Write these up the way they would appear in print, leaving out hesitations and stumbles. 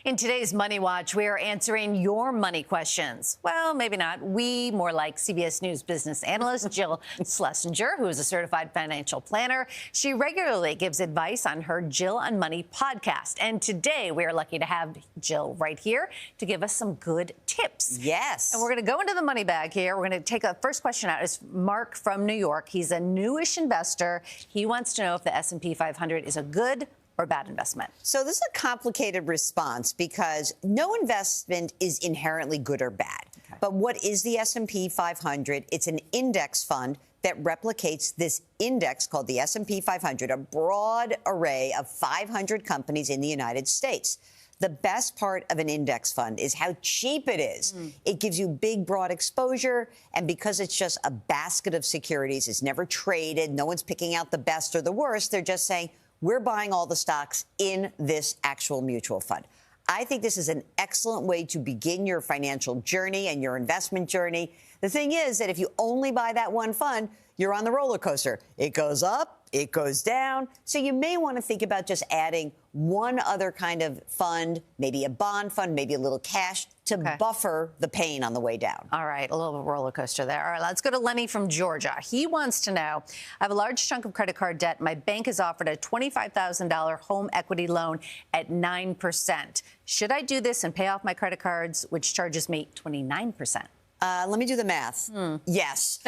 In today's Money Watch, we are answering your money questions. Well, maybe not. We, more like CBS News business analyst Jill Schlesinger, who is a certified financial planner. She regularly gives advice on her Jill on Money podcast. And today we are lucky to have Jill right here to give us some good tips. Yes. And we're going to go into the money bag here. We're going to take a first question out. It's Mark from New York. He's a newish investor. He wants to know if the S&P 500 is a good or bad investment. So this is a complicated response because no investment is inherently good or bad. Okay. But what is the S&P 500? It's an index fund that replicates this index called the S&P 500, a broad array of 500 companies in the United States. The best part of an index fund is how cheap it is. It gives you big, broad exposure. And because it's just a basket of securities, it's never traded. No one's picking out the best or the worst. They're just saying, we're buying all the stocks in this actual mutual fund. I think this is an excellent way to begin your financial journey and your investment journey. The thing is that if you only buy that one fund, you're on the roller coaster. It goes up, it goes down. So you may want to think about just adding one other kind of fund, maybe a bond fund, maybe a little cash to buffer the pain on the way down. All right, a little roller coaster there. All right, let's go to Lenny from Georgia. He wants to know, I have a large chunk of credit card debt. My bank has offered a $25,000 home equity loan at 9%. Should I do this and pay off my credit cards, which charges me 29%? Let me do the math. Yes.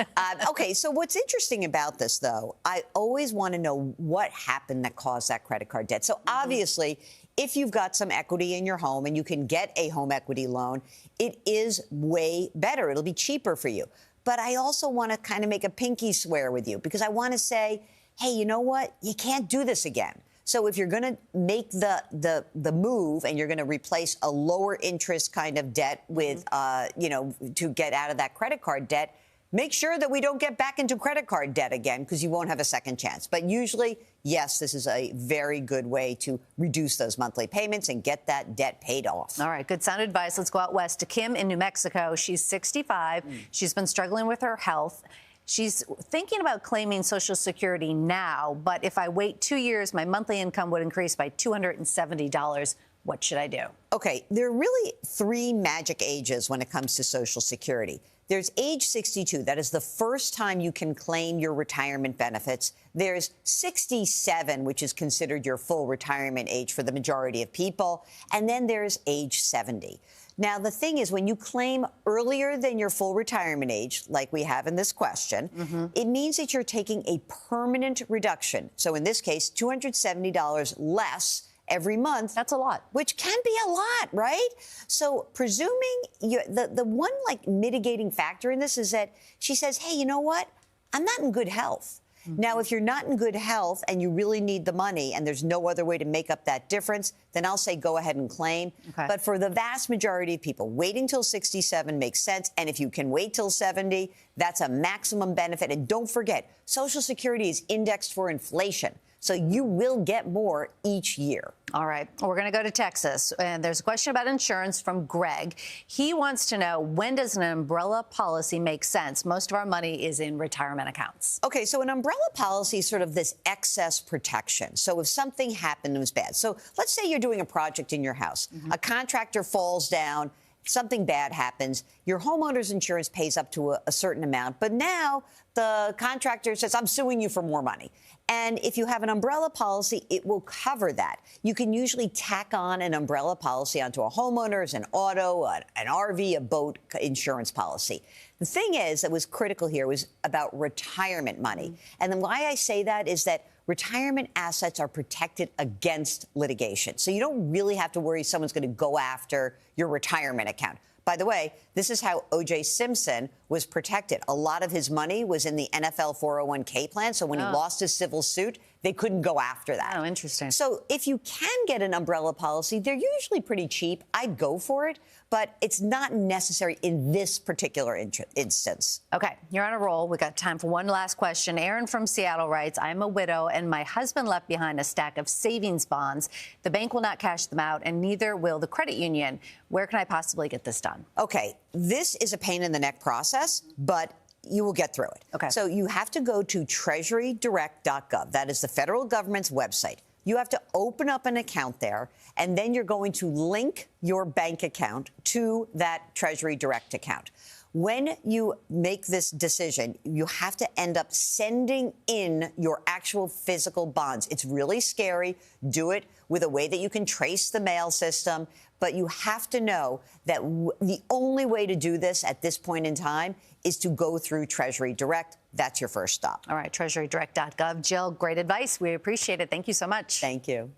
Okay, so what's interesting about this, though, I always want to know what happened that caused that credit card debt. So obviously, if you've got some equity in your home and you can get a home equity loan, it is way better. It'll be cheaper for you. But I also want to kind of make a pinky swear with you because I want to say, hey, you know what? You can't do this again. So if you're going to make the move and you're going to replace a lower interest kind of debt with, to get out of that credit card debt, make sure that we don't get back into credit card debt again because you won't have a second chance. But usually, yes, this is a very good way to reduce those monthly payments and get that debt paid off. All right, good sound advice. Let's go out west to Kim in New Mexico. She's 65. She's been struggling with her health. She's thinking about claiming Social Security now, but if I wait 2 years, my monthly income would increase by $270. What should I do? Okay, there are really three magic ages when it comes to Social Security. There's age 62. That is the first time you can claim your retirement benefits. There's 67, which is considered your full retirement age for the majority of people. And then there's age 70. Now, the thing is, when you claim earlier than your full retirement age, like we have in this question, it means that you're taking a permanent reduction. So in this case, $270 less every month. That's a lot. Which can be a lot, right? So presuming the one mitigating factor in this is that she says, hey, you know what? I'm not in good health. Now, if you're not in good health and you really need the money and there's no other way to make up that difference, then I'll say go ahead and claim. But for the vast majority of people, waiting till 67 makes sense. And if you can wait till 70, that's a maximum benefit. And don't forget, Social Security is indexed for inflation. So you will get more each year. All right. We're going to go to Texas. And there's a question about insurance from Greg. He wants to know, when does an umbrella policy make sense? Most of our money is in retirement accounts. Okay, so an umbrella policy is sort of this excess protection. So if something happened that was bad. So let's say you're doing a project in your house. A contractor falls down. Something bad happens, your homeowner's insurance pays up to a certain amount, but now the contractor says, I'm suing you for more money. And if you have an umbrella policy, it will cover that. You can usually tack on an umbrella policy onto a homeowner's, an auto, an RV, a boat insurance policy. The thing is that was critical here was about retirement money. And then why I say that is that retirement assets are protected against litigation. So you don't really have to worry someone's going to go after your retirement account. By the way, this is how O.J. Simpson was protected. A lot of his money was in the NFL 401k plan. So when he lost his civil suit, they couldn't go after that. Oh, interesting. So if you can get an umbrella policy, they're usually pretty cheap. I'd go for it, but it's not necessary in this particular instance. Okay, you're on a roll. We got time for one last question. Aaron from Seattle writes, I'm a widow and my husband left behind a stack of savings bonds. The bank will not cash them out and neither will the credit union. Where can I possibly get this done? Okay, this is a pain in the neck process, but you will get through it. Okay. So you have to go to treasurydirect.gov. That is the federal government's website. You have to open up an account there, and then you're going to link your bank account to that Treasury Direct account. When you make this decision, you have to end up sending in your actual physical bonds. It's really scary. Do it with a way that you can trace the mail system. But you have to know that the only way to do this at this point in time is to go through Treasury Direct. That's your first stop. All right, treasurydirect.gov. Jill, great advice. We appreciate it. Thank you so much. Thank you.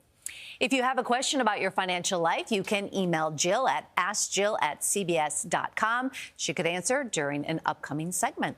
If you have a question about your financial life, you can email Jill at askjill@cbs.com. She could answer during an upcoming segment.